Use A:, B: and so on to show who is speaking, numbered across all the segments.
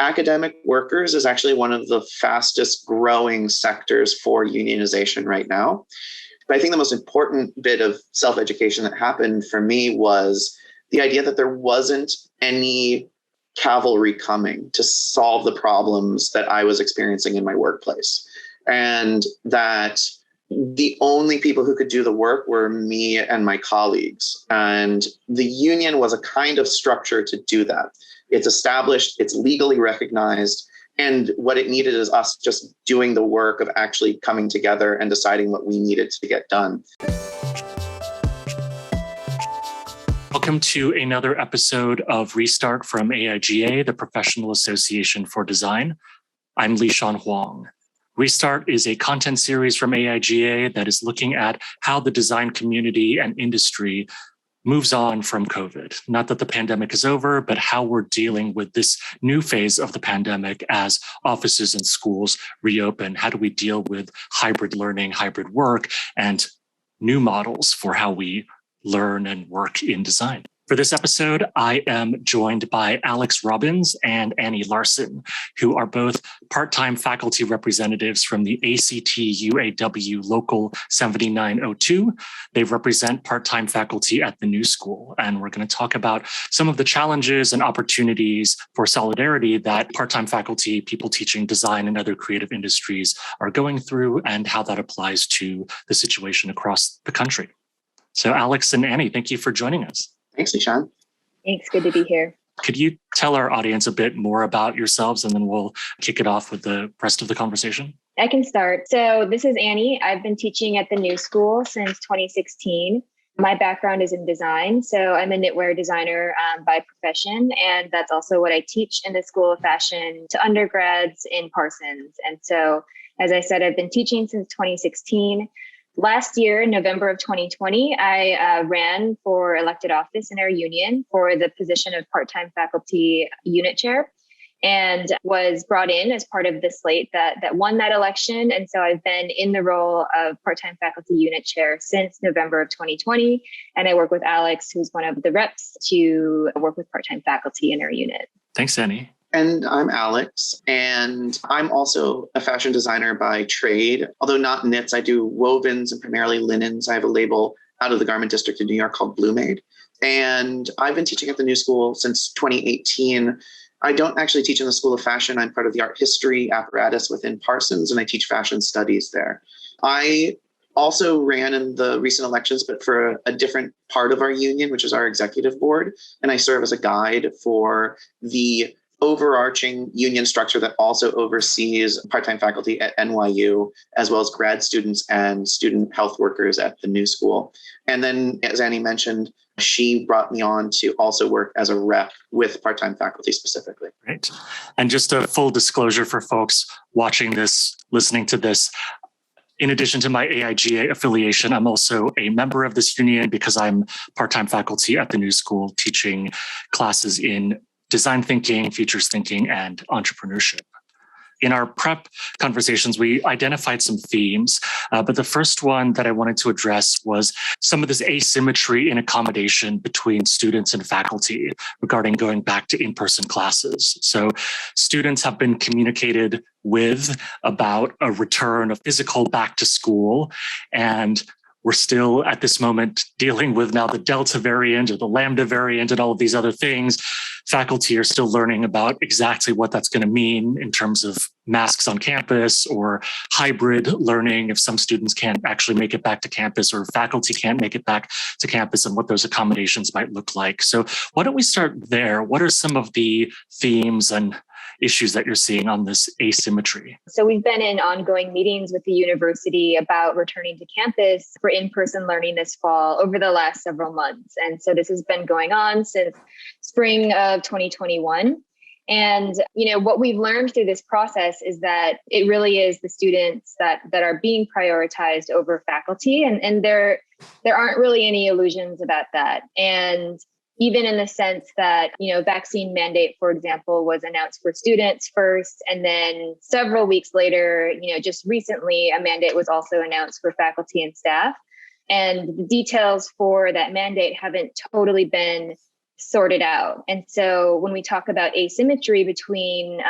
A: academic workers is actually one of the fastest growing sectors for unionization right now. But I think the most important bit of self-education that happened for me was the idea that there wasn't any cavalry coming to solve the problems that I was experiencing in my workplace. And that the only people who could do the work were me and my colleagues. And the union was a kind of structure to do that. It's established, it's legally recognized, and what it needed is us just doing the work of actually coming together and deciding what we needed to get done.
B: Welcome to another episode of Restart from AIGA, the Professional Association for Design. I'm Lishan Huang. Restart is a content series from AIGA that is looking at how the design community and industry moves on from COVID. Not that the pandemic is over, but how we're dealing with this new phase of the pandemic as offices and schools reopen. How do we deal with hybrid learning, hybrid work, and new models for how we learn and work in design? For this episode, I am joined by Alex Robbins and Annie Larson, who are both part-time faculty representatives from the ACT UAW Local 7902. They represent part-time faculty at the New School, and we're going to talk about some of the challenges and opportunities for solidarity that part-time faculty, people teaching design and other creative industries are going through, and how that applies to the situation across the country. So Alex and Annie, thank you for joining us.
A: Thanks, Lishan.
C: Thanks. Good to be here.
B: Could you tell our audience a bit more about yourselves, and then we'll kick it off with the rest of the conversation?
C: I can start. So this is Annie. I've been teaching at the New School since 2016. My background is in design. So I'm a knitwear designer by profession. And that's also what I teach in the School of Fashion to undergrads in Parsons. And so, as I said, I've been teaching since 2016. Last year, in November of 2020, I ran for elected office in our union for the position of part-time faculty unit chair, and was brought in as part of the slate that won that election. And so I've been in the role of part-time faculty unit chair since November of 2020. And I work with Alex, who's one of the reps, to work with part-time faculty in our unit.
B: Thanks, Annie.
A: And I'm Alex, and I'm also a fashion designer by trade. Although not knits, I do wovens and primarily linens. I have a label out of the garment district in New York called Blue Maid. And I've been teaching at the New School since 2018. I don't actually teach in the School of Fashion. I'm part of the art history apparatus within Parsons, and I teach fashion studies there. I also ran in the recent elections, but for a different part of our union, which is our executive board. And I serve as a guide for the overarching union structure that also oversees part-time faculty at NYU, as well as grad students and student health workers at the New School. And then, as Annie mentioned, she brought me on to also work as a rep with part-time faculty specifically.
B: Right. And just a full disclosure for folks watching this, listening to this, in addition to my AIGA affiliation, I'm also a member of this union because I'm part-time faculty at the New School teaching classes in design thinking, futures thinking, and entrepreneurship. In our prep conversations, we identified some themes, but the first one that I wanted to address was some of this asymmetry in accommodation between students and faculty regarding going back to in-person classes. So students have been communicated with about a return of physical back to school, and we're still at this moment dealing with now the Delta variant or the Lambda variant and all of these other things. Faculty are still learning about exactly what that's going to mean in terms of masks on campus or hybrid learning if some students can't actually make it back to campus or faculty can't make it back to campus, and what those accommodations might look like. So why don't we start there? What are some of the themes and issues that you're seeing on this asymmetry?
C: So we've been in ongoing meetings with the university about returning to campus for in-person learning this fall over the last several months. And so this has been going on since spring of 2021. And, what we've learned through this process is that it really is the students that are being prioritized over faculty. And there aren't really any illusions about that. And even in the sense that, vaccine mandate, for example, was announced for students first. And then several weeks later, just recently, a mandate was also announced for faculty and staff. And the details for that mandate haven't totally been sorted out. And so when we talk about asymmetry between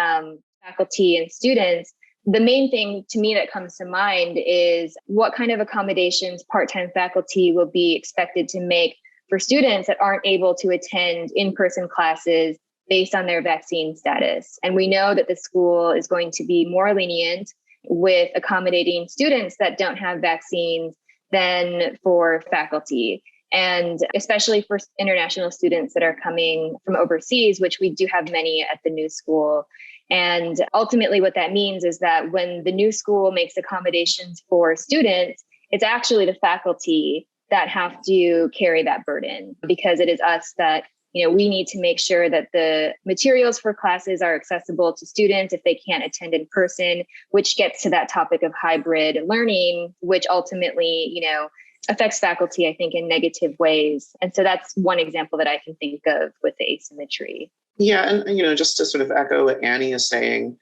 C: faculty and students, the main thing to me that comes to mind is what kind of accommodations part-time faculty will be expected to make for students that aren't able to attend in-person classes based on their vaccine status. And we know that the school is going to be more lenient with accommodating students that don't have vaccines than for faculty. And especially for international students that are coming from overseas, which we do have many at the new school. And ultimately what that means is that when the new school makes accommodations for students, it's actually the faculty that have to carry that burden, because it is us that, we need to make sure that the materials for classes are accessible to students if they can't attend in person, which gets to that topic of hybrid learning, which ultimately, affects faculty, I think, in negative ways. And so that's one example that I can think of with the asymmetry.
A: Yeah, and just to sort of echo what Annie is saying,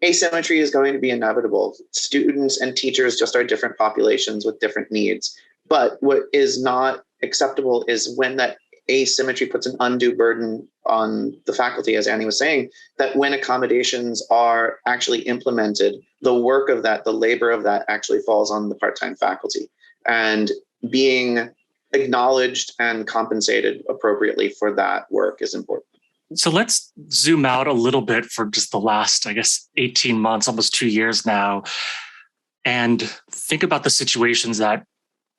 A: asymmetry is going to be inevitable. Students and teachers just are different populations with different needs. But what is not acceptable is when that asymmetry puts an undue burden on the faculty, as Annie was saying, that when accommodations are actually implemented, the work of that, the labor of that actually falls on the part-time faculty. And being acknowledged and compensated appropriately for that work is important.
B: So let's zoom out a little bit for just the last, 18 months, almost 2 years now, and think about the situations that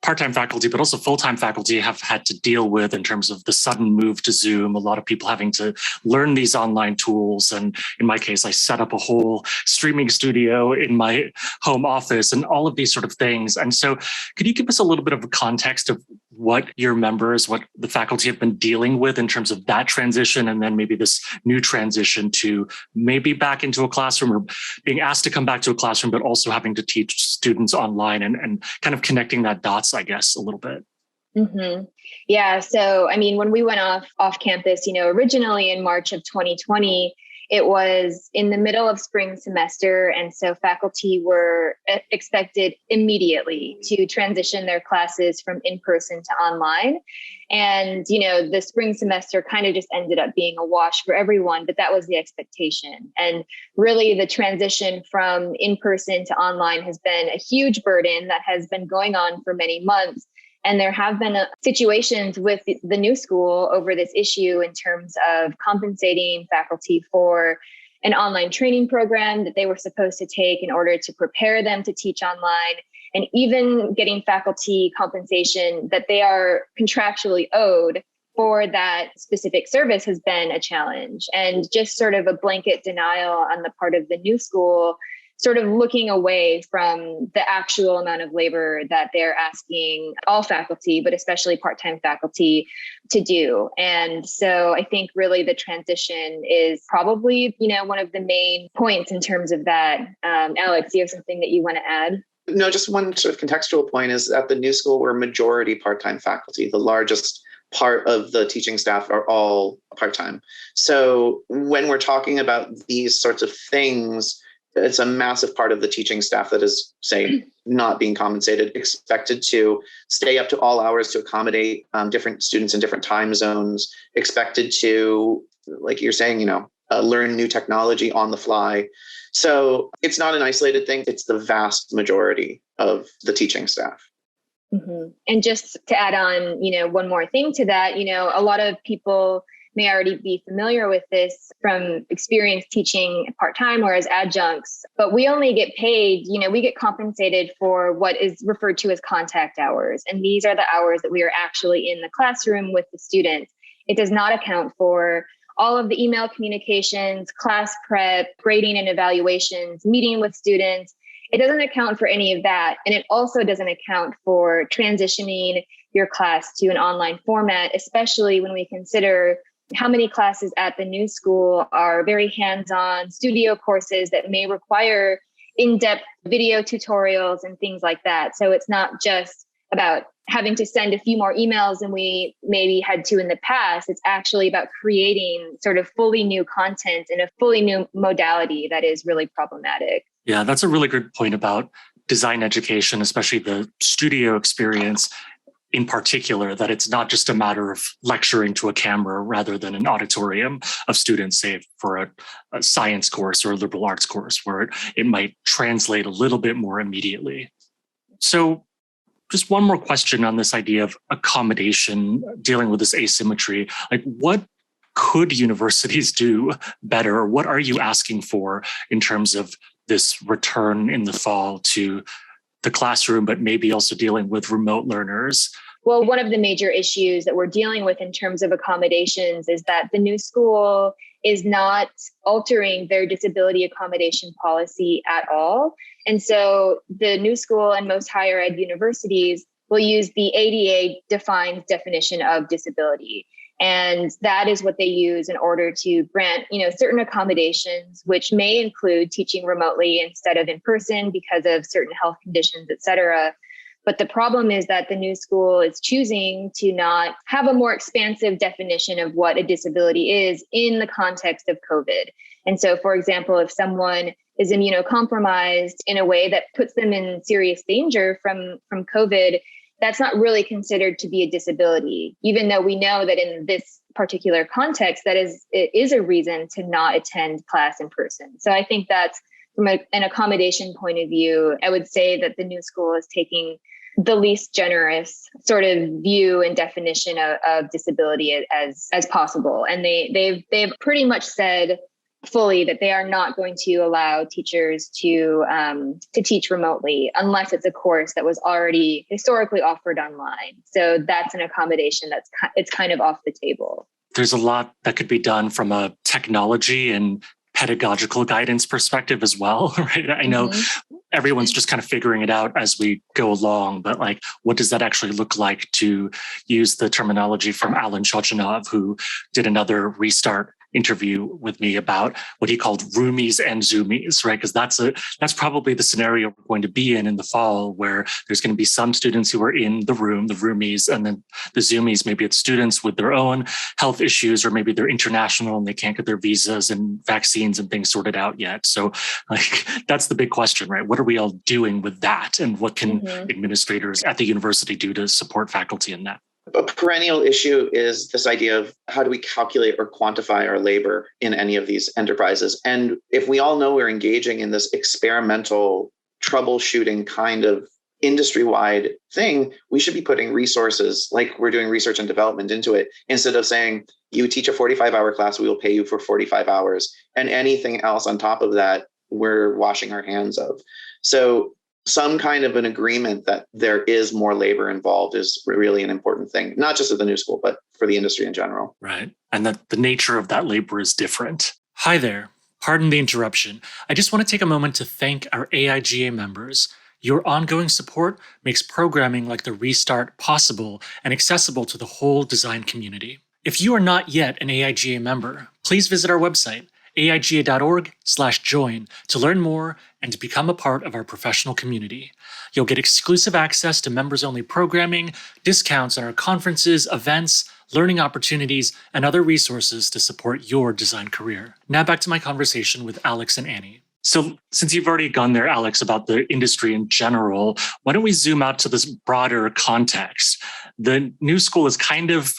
B: part-time faculty, but also full-time faculty have had to deal with in terms of the sudden move to Zoom, a lot of people having to learn these online tools. And in my case, I set up a whole streaming studio in my home office and all of these sort of things. And so could you give us a little bit of a context of what your members, what the faculty have been dealing with in terms of that transition, and then maybe this new transition to maybe back into a classroom or being asked to come back to a classroom, but also having to teach students online and kind of connecting that dots, I guess, a little bit.
C: Mm-hmm. Yeah. So, when we went off campus, originally in March of 2020, it was in the middle of spring semester. And so faculty were expected immediately to transition their classes from in-person to online. And, the spring semester kind of just ended up being a wash for everyone, but that was the expectation. And really the transition from in-person to online has been a huge burden that has been going on for many months. And there have been situations with the new school over this issue in terms of compensating faculty for an online training program that they were supposed to take in order to prepare them to teach online, and even getting faculty compensation that they are contractually owed for that specific service has been a challenge. And just sort of a blanket denial on the part of the new school, sort of looking away from the actual amount of labor that they're asking all faculty, but especially part-time faculty, to do. And so I think really the transition is probably, one of the main points in terms of that. Alex, do you have something that you want to add?
A: No, just one sort of contextual point is at the new school, we're majority part-time faculty. The largest part of the teaching staff are all part-time. So when we're talking about these sorts of things, it's a massive part of the teaching staff that is, say, not being compensated, expected to stay up to all hours to accommodate different students in different time zones, expected to, like you're saying, learn new technology on the fly. So it's not an isolated thing. It's the vast majority of the teaching staff.
C: Mm-hmm. And just to add on, one more thing to that, a lot of people may already be familiar with this from experience teaching part-time or as adjuncts, but we only get paid, we get compensated for what is referred to as contact hours. And these are the hours that we are actually in the classroom with the students. It does not account for all of the email communications, class prep, grading and evaluations, meeting with students. It doesn't account for any of that. And it also doesn't account for transitioning your class to an online format, especially when we consider how many classes at the new school are very hands-on studio courses that may require in-depth video tutorials and things like that. So it's not just about having to send a few more emails than we maybe had to in the past. It's actually about creating sort of fully new content in a fully new modality that is really problematic.
B: Yeah, that's a really good point about design education, especially the studio experience. in particular, that it's not just a matter of lecturing to a camera rather than an auditorium of students, say for a science course or a liberal arts course, where it might translate a little bit more immediately. So just one more question on this idea of accommodation, dealing with this asymmetry. Like, what could universities do better? Or what are you asking for in terms of this return in the fall to the classroom, but maybe also dealing with remote learners?
C: Well, one of the major issues that we're dealing with in terms of accommodations is that the new school is not altering their disability accommodation policy at all. And so the new school and most higher ed universities will use the ADA defined definition of disability. And that is what they use in order to grant, certain accommodations, which may include teaching remotely instead of in person because of certain health conditions, et cetera. But the problem is that the new school is choosing to not have a more expansive definition of what a disability is in the context of COVID. And so, for example, if someone is immunocompromised in a way that puts them in serious danger from COVID, that's not really considered to be a disability, even though we know that in this particular context, it is a reason to not attend class in person. So I think that's from an accommodation point of view, I would say that the new school is taking the least generous sort of view and definition of disability as possible. And they've pretty much said fully that they are not going to allow teachers to teach remotely unless it's a course that was already historically offered online. So that's an accommodation it's kind of off the table.
B: There's a lot that could be done from a technology and pedagogical guidance perspective as well, right? I know everyone's just kind of figuring it out as we go along, but like, what does that actually look like, to use the terminology from Alan Shochinov, who did another Restart interview with me about what he called roomies and zoomies, right? Because that's probably the scenario we're going to be in the fall, where there's going to be some students who are in the room, the roomies, and then the zoomies. Maybe it's students with their own health issues, or maybe they're international and they can't get their visas and vaccines and things sorted out yet. So like, that's the big question, right? What are we all doing with that? And what can administrators at the university do to support faculty in that?
A: A perennial issue is this idea of how do we calculate or quantify our labor in any of these enterprises? And if we all know we're engaging in this experimental troubleshooting kind of industry-wide thing, we should be putting resources like we're doing research and development into it, instead of saying, you teach a 45-hour class, we will pay you for 45 hours. And anything else on top of that, we're washing our hands of. So some kind of an agreement that there is more labor involved is really an important thing, not just at the new school, but for the industry in general.
B: Right. And that the nature of that labor is different. Hi there. Pardon the interruption. I just want to take a moment to thank our AIGA members. Your ongoing support makes programming like the Restart possible and accessible to the whole design community. If you are not yet an AIGA member, please visit our website, aiga.org/join, to learn more and to become a part of our professional community. You'll get exclusive access to members-only programming, discounts on our conferences, events, learning opportunities, and other resources to support your design career. Now back to my conversation with Alex and Annie. So since you've already gone there, Alex, about the industry in general, why don't we zoom out to this broader context? The new school is kind of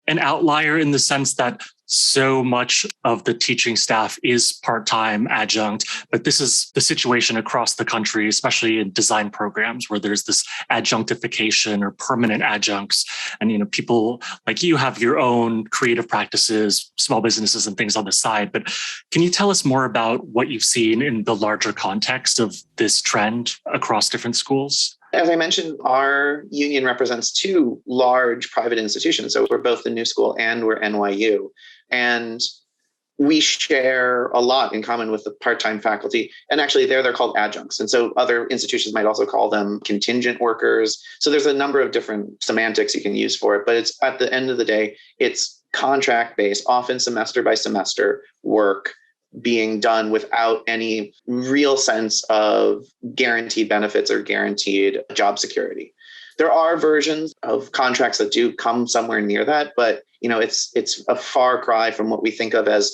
B: an outlier in the sense that so much of the teaching staff is part-time adjunct, but this is the situation across the country, especially in design programs where there's this adjunctification or permanent adjuncts. And, people like you have your own creative practices, small businesses and things on the side. But can you tell us more about what you've seen in the larger context of this trend across different schools?
A: As I mentioned, our union represents two large private institutions. So we're both the New School and we're NYU. And we share a lot in common with the part-time faculty. And actually they're called adjuncts. And so other institutions might also call them contingent workers. So there's a number of different semantics you can use for it. But it's at the end of the day, it's contract-based, often semester by semester work being done without any real sense of guaranteed benefits or guaranteed job security. There are versions of contracts that do come somewhere near that, but it's a far cry from what we think of as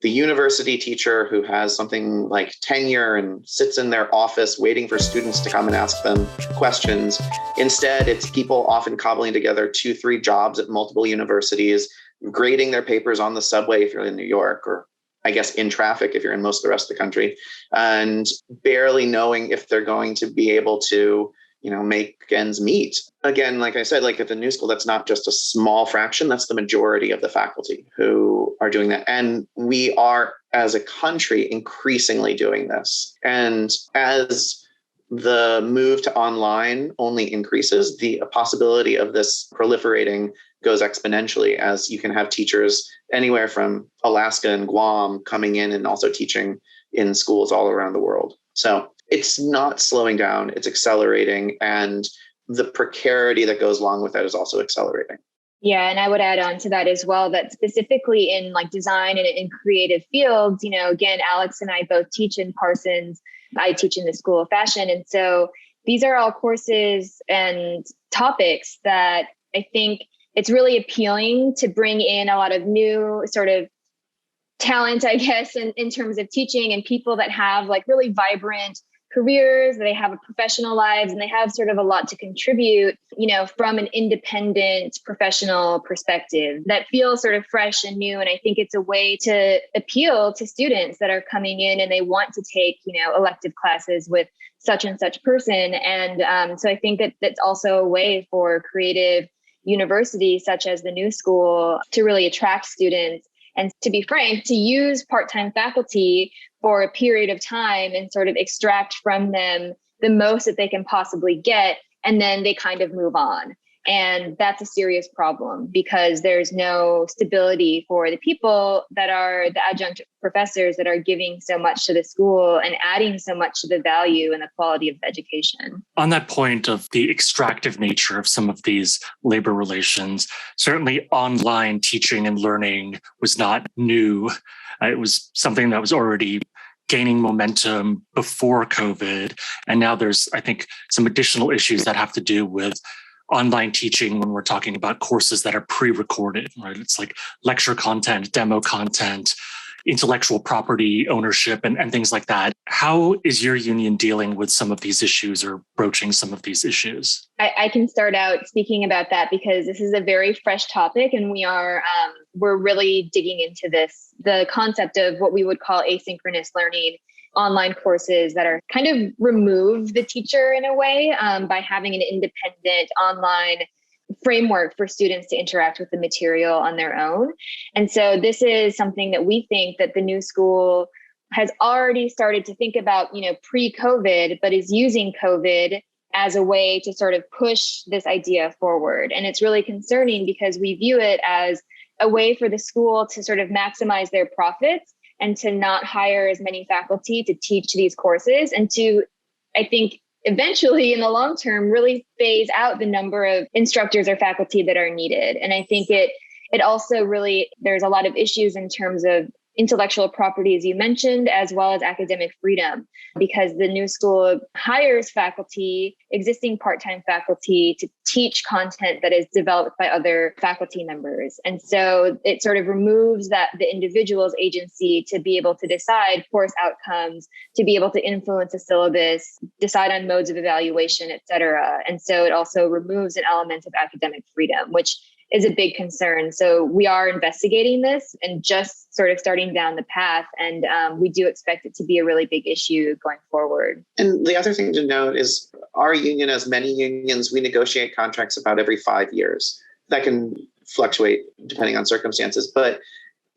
A: the university teacher who has something like tenure and sits in their office waiting for students to come and ask them questions. Instead, it's people often cobbling together 2-3 jobs at multiple universities, grading their papers on the subway if you're in New York, or I guess in traffic if you're in most of the rest of the country, and barely knowing if they're going to be able to, make ends meet. Again, like I said, like at the New School, that's not just a small fraction, that's the majority of the faculty who are doing that. And we are, as a country, increasingly doing this. And as the move to online only increases, the possibility of this proliferating goes exponentially, as you can have teachers anywhere from Alaska and Guam coming in and also teaching in schools all around the world. So it's not slowing down, it's accelerating. And the precarity that goes along with that is also accelerating.
C: Yeah, and I would add on to that as well, that specifically in like design and in creative fields, again, Alex and I both teach in Parsons. I teach in the School of Fashion. And so these are all courses and topics that I think it's really appealing to bring in a lot of new sort of talent, I guess, in terms of teaching, and people that have like really vibrant careers, they have a professional lives, and they have sort of a lot to contribute, from an independent professional perspective that feels sort of fresh and new. And I think it's a way to appeal to students that are coming in and they want to take, elective classes with such and such person. And so I think that that's also a way for creative universities such as the New School to really attract students. And to be frank, to use part-time faculty for a period of time and sort of extract from them the most that they can possibly get, and then they kind of move on. And that's a serious problem because there's no stability for the people that are the adjunct professors that are giving so much to the school and adding so much to the value and the quality of education.
B: On that point of the extractive nature of some of these labor relations, certainly online teaching and learning was not new. It was something that was already gaining momentum before COVID. And now there's, I think, some additional issues that have to do with online teaching when we're talking about courses that are pre-recorded, right? It's like lecture content, demo content, intellectual property ownership, and things like that. How is your union dealing with some of these issues or broaching some of these issues?
C: I can start out speaking about that because this is a very fresh topic, and we're really digging into this, the concept of what we would call asynchronous learning, online courses that are kind of remove the teacher in a way by having an independent online framework for students to interact with the material on their own. And so this is something that we think that the New School has already started to think about, pre-COVID, but is using COVID as a way to sort of push this idea forward. And it's really concerning because we view it as a way for the school to sort of maximize their profits and to not hire as many faculty to teach these courses, and to, I think, eventually in the long term, really phase out the number of instructors or faculty that are needed. And I think it also really, there's a lot of issues in terms of intellectual property, as you mentioned, as well as academic freedom, because the New School hires faculty, existing part-time faculty, to teach content that is developed by other faculty members. And so it sort of removes the individual's agency to be able to decide course outcomes, to be able to influence a syllabus, decide on modes of evaluation, et cetera. And so it also removes an element of academic freedom, which is a big concern. So we are investigating this and just sort of starting down the path. And we do expect it to be a really big issue going forward.
A: And the other thing to note is our union, as many unions, we negotiate contracts about every 5 years. That can fluctuate depending on circumstances. But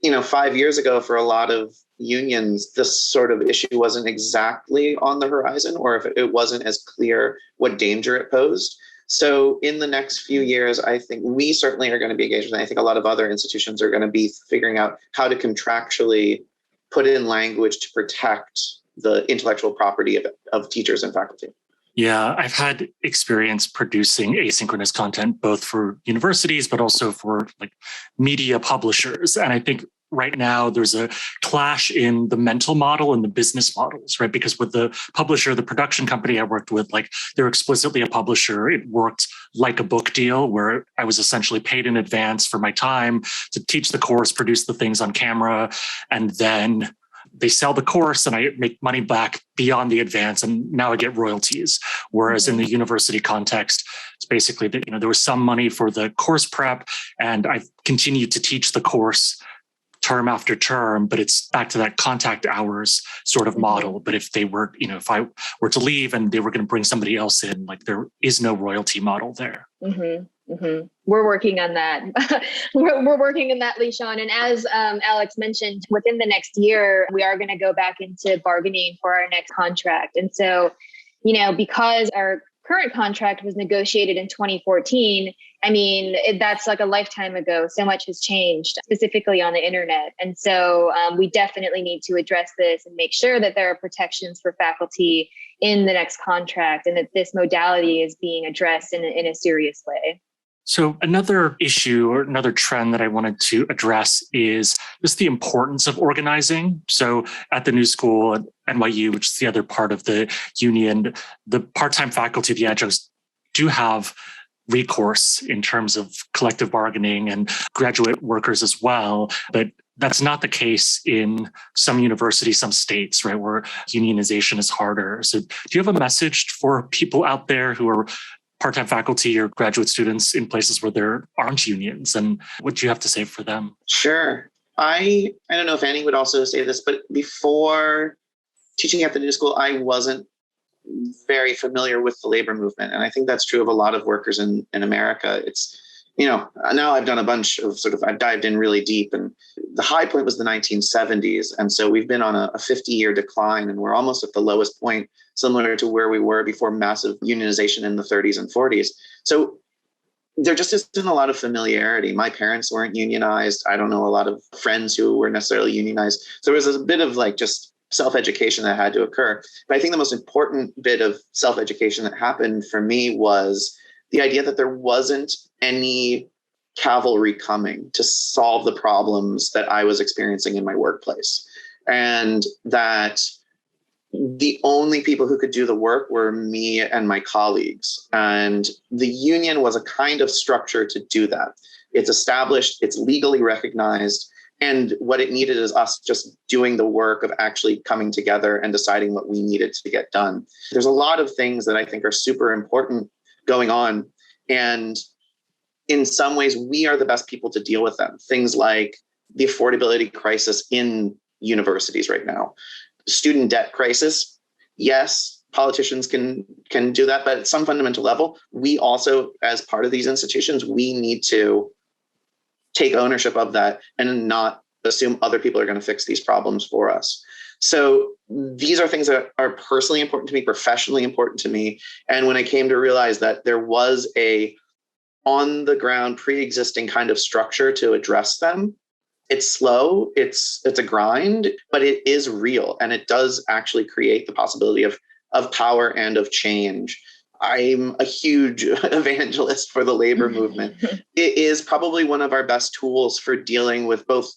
A: 5 years ago, for a lot of unions, this sort of issue wasn't exactly on the horizon, or if it wasn't as clear what danger it posed. So in the next few years, I think we certainly are going to be engaged, and I think a lot of other institutions are going to be figuring out how to contractually put in language to protect the intellectual property of teachers and faculty.
B: Yeah, I've had experience producing asynchronous content, both for universities, but also for like media publishers. And I think right now there's a clash in the mental model and the business models, right? Because with the publisher, the production company I worked with, like they're explicitly a publisher. It worked like a book deal where I was essentially paid in advance for my time to teach the course, produce the things on camera, and then they sell the course and I make money back beyond the advance, and now I get royalties. Whereas in the university context, it's basically that, there was some money for the course prep and I've continued to teach the course term after term, but it's back to that contact hours sort of model. But if they were, if I were to leave and they were going to bring somebody else in, like there is no royalty model there.
C: We're working on that. we're working on that, Lishan. And as Alex mentioned, within the next year, we are going to go back into bargaining for our next contract. And so, because our current contract was negotiated in 2014, that's like a lifetime ago. So much has changed, specifically on the internet. And so we definitely need to address this and make sure that there are protections for faculty in the next contract and that this modality is being addressed in a serious way.
B: So another issue or another trend that I wanted to address is just the importance of organizing. So at the New School at NYU, which is the other part of the union, the part-time faculty, the adjuncts, do have recourse in terms of collective bargaining and graduate workers as well. But that's not the case in some universities, some states, right, where unionization is harder. So do you have a message for people out there who are part-time faculty or graduate students in places where there aren't unions, and what do you have to say for them?
A: Sure. I don't know if Annie would also say this, but before teaching at the New School, I wasn't very familiar with the labor movement. And I think that's true of a lot of workers in America. It's, now I've done a bunch of I've dived in really deep, and the high point was the 1970s. And so we've been on a 50-year decline, and we're almost at the lowest point, similar to where we were before massive unionization in the 30s and 40s. So there just isn't a lot of familiarity. My parents weren't unionized. I don't know a lot of friends who were necessarily unionized. So there was a bit of just self-education that had to occur. But I think the most important bit of self-education that happened for me was the idea that there wasn't any cavalry coming to solve the problems that I was experiencing in my workplace. And that the only people who could do the work were me and my colleagues. And the union was a kind of structure to do that. It's established, it's legally recognized. And what it needed is us just doing the work of actually coming together and deciding what we needed to get done. There's a lot of things that I think are super important going on. And in some ways, we are the best people to deal with them. Things like the affordability crisis in universities right now. Student debt crisis. Yes, politicians can do that, but at some fundamental level, we also, as part of these institutions, we need to take ownership of that and not assume other people are going to fix these problems for us. So these are things that are personally important to me, professionally important to me. And when I came to realize that there was a on-the-ground, pre-existing kind of structure to address them, it's slow, it's a grind, but it is real. And it does actually create the possibility of power and of change. I'm a huge evangelist for the labor movement. It is probably one of our best tools for dealing with both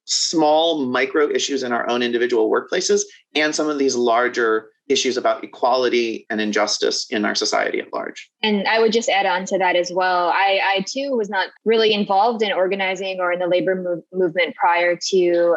A: small micro issues in our own individual workplaces and some of these larger issues about equality and injustice in our society at large.
C: And I would just add on to that as well. I too was not really involved in organizing or in the labor movement prior to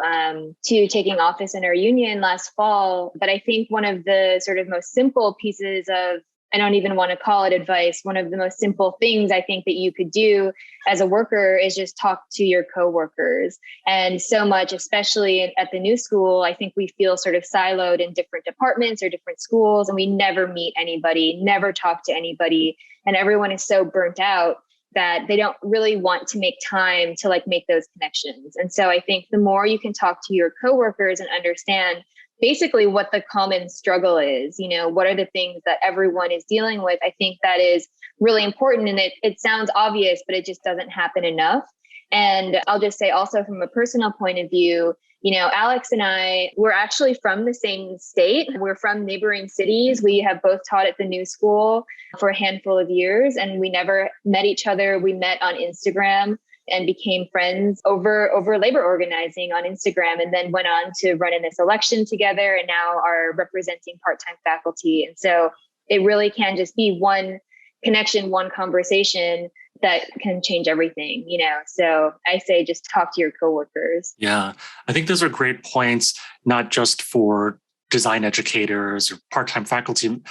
C: taking office in our union last fall. But I think one of the sort of most simple pieces of, I don't even want to call it advice, one of the most simple things I think that you could do as a worker is just talk to your coworkers. And so much, especially at the New School, I think we feel sort of siloed in different departments or different schools, and we never meet anybody, never talk to anybody. And everyone is so burnt out that they don't really want to make time to make those connections. And so I think the more you can talk to your coworkers and understand basically what the common struggle is, what are the things that everyone is dealing with, I think that is really important. And it sounds obvious, but it just doesn't happen enough. And I'll just say also from a personal point of view, Alex and I, we're actually from the same state. We're from neighboring cities. We have both taught at the New School for a handful of years, and we never met each other. We met on Instagram. and became friends over labor organizing on Instagram, and then went on to run in this election together and now are representing part-time faculty. And so it really can just be one connection, one conversation that can change everything, So I say just talk to your coworkers.
B: Yeah, I think those are great points, not just for design educators or part-time faculty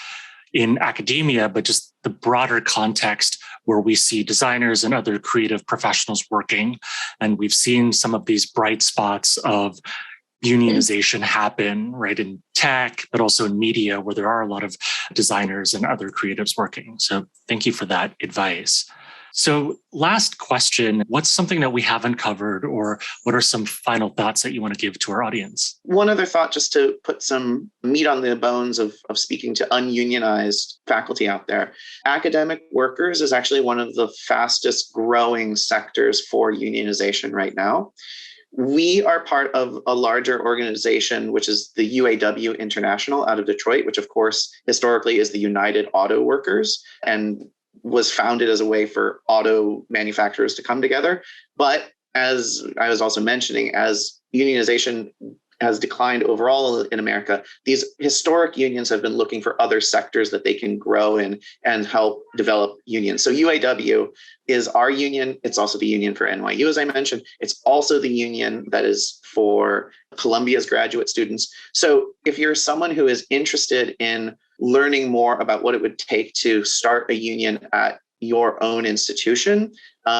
B: in academia, but just the broader context where we see designers and other creative professionals working. And we've seen some of these bright spots of unionization happen, right, in tech, but also in media, where there are a lot of designers and other creatives working. So thank you for that advice. So last question, what's something that we haven't covered, or what are some final thoughts that you want to give to our audience?
A: One other thought, just to put some meat on the bones of speaking to ununionized faculty out there. Academic workers is actually one of the fastest growing sectors for unionization right now. We are part of a larger organization, which is the UAW International out of Detroit, which of course historically is the United Auto Workers and was founded as a way for auto manufacturers to come together. But as I was also mentioning, as unionization has declined overall in America, these historic unions have been looking for other sectors that they can grow in and help develop unions. So UAW is our union. It's also the union for NYU, as I mentioned. It's also the union that is for Columbia's graduate students. So if you're someone who is interested in learning more about what it would take to start a union at your own institution,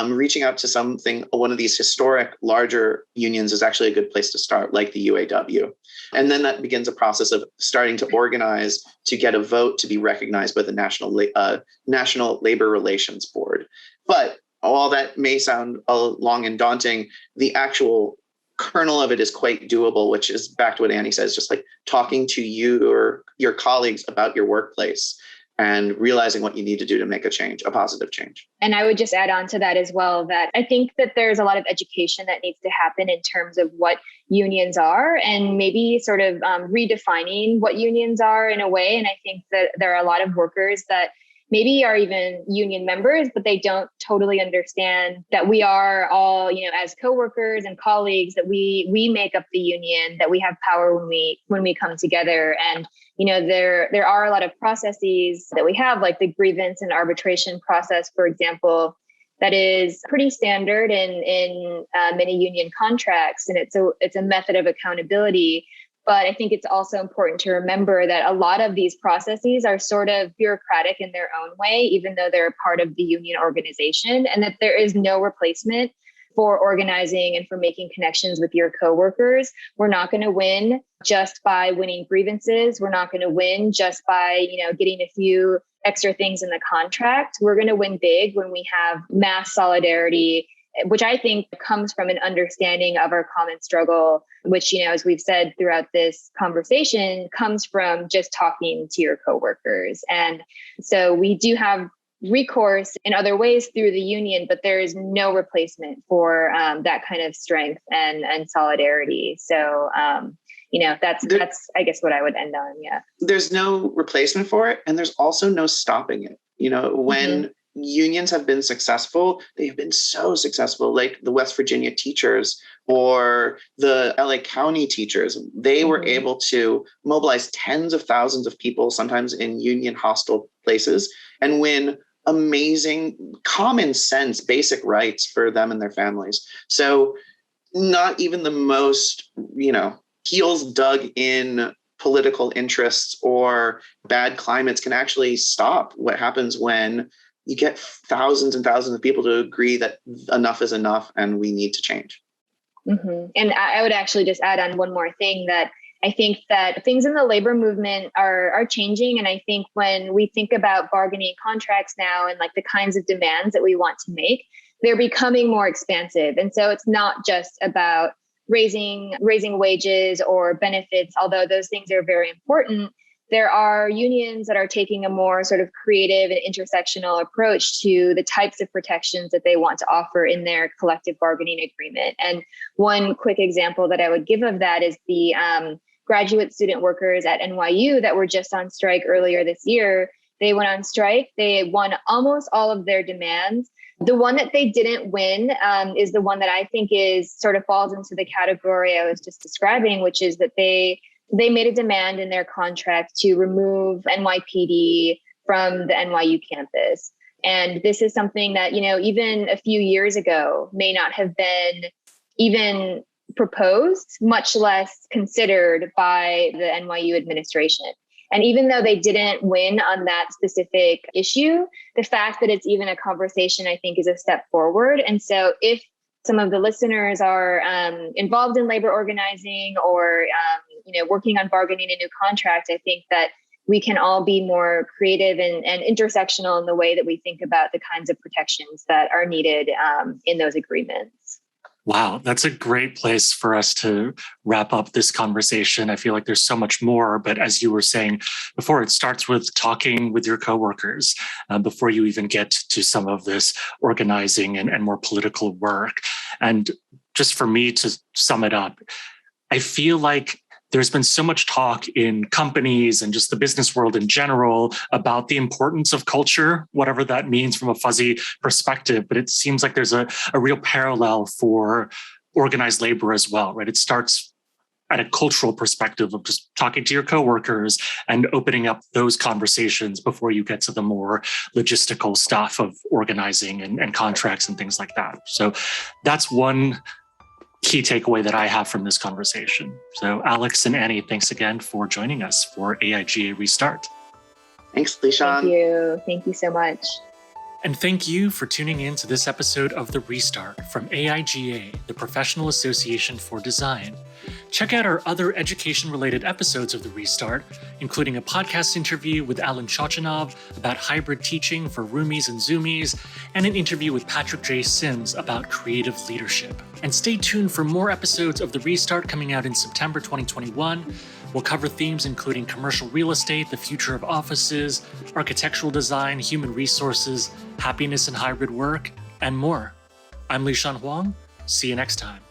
A: reaching out to one of these historic larger unions is actually a good place to start, like the UAW. And then that begins a process of starting to organize to get a vote to be recognized by the National Labor Relations Board. But while that may sound long and daunting, the actual kernel of it is quite doable, which is back to what Annie says, just like talking to you or your colleagues about your workplace and realizing what you need to do to make a change, a positive change.
C: And I would just add on to that as well, that I think that there's a lot of education that needs to happen in terms of what unions are, and maybe sort of redefining what unions are in a way. And I think that there are a lot of workers that maybe are even union members, but they don't totally understand that we are all, as coworkers and colleagues, that we make up the union, that we have power when we come together. And there are a lot of processes that we have, like the grievance and arbitration process, for example, that is pretty standard in many union contracts, and it's a method of accountability. But I think it's also important to remember that a lot of these processes are sort of bureaucratic in their own way, even though they're part of the union organization, and that there is no replacement for organizing and for making connections with your coworkers. We're not going to win just by winning grievances. We're not going to win just by, getting a few extra things in the contract. We're going to win big when we have mass solidarity, which I think comes from an understanding of our common struggle, which, as we've said throughout this conversation, comes from just talking to your coworkers. And so we do have recourse in other ways through the union, but there is no replacement for that kind of strength and solidarity. So, that's I guess what I would end on. Yeah.
A: There's no replacement for it. And there's also no stopping it. When unions have been successful, they've been so successful, like the West Virginia teachers or the LA County teachers. They were able to mobilize tens of thousands of people, sometimes in union hostile places, and win amazing common sense basic rights for them and their families. So not even the most, heels dug in political interests or bad climates can actually stop what happens when you get thousands and thousands of people to agree that enough is enough and we need to change.
C: And I would actually just add on one more thing, that I think that things in the labor movement are changing. And I think when we think about bargaining contracts now and like the kinds of demands that we want to make, they're becoming more expansive. And so it's not just about raising wages or benefits, although those things are very important. There are unions that are taking a more sort of creative and intersectional approach to the types of protections that they want to offer in their collective bargaining agreement. And one quick example that I would give of that is the graduate student workers at NYU that were just on strike earlier this year. They went on strike. They won almost all of their demands, The one that they didn't win is the one that I think is sort of falls into the category I was just describing, which is that they made a demand in their contract to remove NYPD from the NYU campus. And this is something that, even a few years ago may not have been even proposed, much less considered by the NYU administration. And even though they didn't win on that specific issue, the fact that it's even a conversation, I think, is a step forward. And so if some of the listeners are involved in labor organizing or, working on bargaining a new contract, I think that we can all be more creative and intersectional in the way that we think about the kinds of protections that are needed in those agreements.
B: Wow, that's a great place for us to wrap up this conversation. I feel like there's so much more, but as you were saying before, it starts with talking with your coworkers before you even get to some of this organizing and more political work. And just for me to sum it up, I feel like there's been so much talk in companies and just the business world in general about the importance of culture, whatever that means from a fuzzy perspective. But it seems like there's a real parallel for organized labor as well, right? It starts at a cultural perspective of just talking to your coworkers and opening up those conversations before you get to the more logistical stuff of organizing and contracts and things like that. So that's one key takeaway that I have from this conversation. So Alex and Annie, thanks again for joining us for AIGA Restart.
A: Thanks, Lishan.
C: Thank you. Thank you so much.
B: And thank you for tuning in to this episode of The Restart from AIGA, the Professional Association for Design. Check out our other education-related episodes of The Restart, including a podcast interview with Alan Chochinov about hybrid teaching for roomies and zoomies, and an interview with Patrick J. Sims about creative leadership. And stay tuned for more episodes of The Restart coming out in September 2021. We'll cover themes including commercial real estate, the future of offices, architectural design, human resources, happiness and hybrid work, and more. I'm Lishan Huang. See you next time.